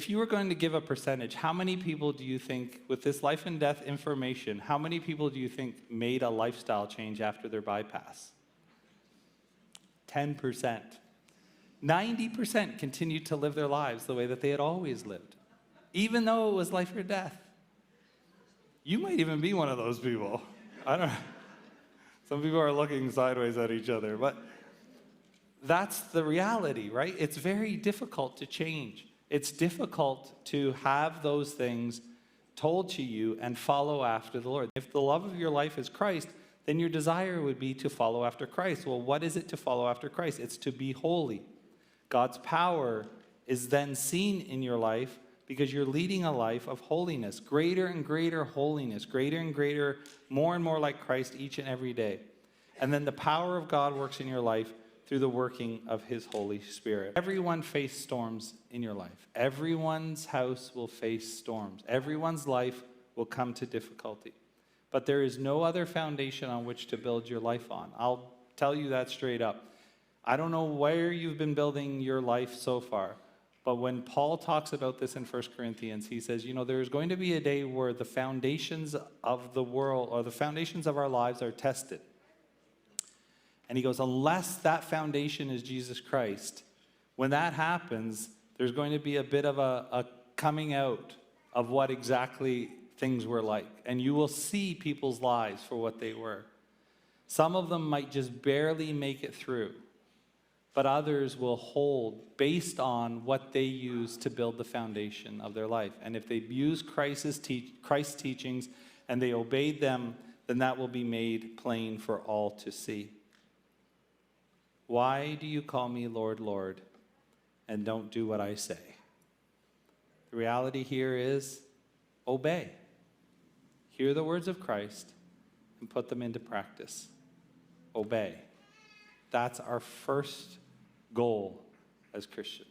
If you were going to give a percentage, how many people do you think, with this life and death information, how many people do you think made a lifestyle change after their bypass? 10%. 90% continued to live their lives the way that they had always lived, even though it was life or death. You might even be one of those people. I don't know. Some people are looking sideways at each other, but that's the reality, right? It's very difficult to change. It's difficult to have those things told to you and follow after the Lord. If the love of your life is Christ, then your desire would be to follow after Christ. Well, what is it to follow after Christ? It's to be holy. God's power is then seen in your life because you're leading a life of holiness, greater and greater holiness, greater and greater, more and more like Christ each and every day. And then the power of God works in your life through the working of his Holy Spirit. Everyone faces storms in your life. Everyone's house will face storms. Everyone's life will come to difficulty. But there is no other foundation on which to build your life on. I'll tell you that straight up. I don't know where you've been building your life so far, but when Paul talks about this in 1 Corinthians, he says, there's going to be a day where the foundations of the world, or the foundations of our lives, are tested. And he goes, unless that foundation is Jesus Christ, when that happens, there's going to be a bit of a coming out of what exactly things were like. And you will see people's lives for what they were. Some of them might just barely make it through, but others will hold based on what they use to build the foundation of their life. And if they use Christ's teachings and they obeyed them, then that will be made plain for all to see. Why do you call me Lord, Lord, and don't do what I say? The reality here is obey. Hear the words of Christ and put them into practice. Obey. That's our first goal as Christians.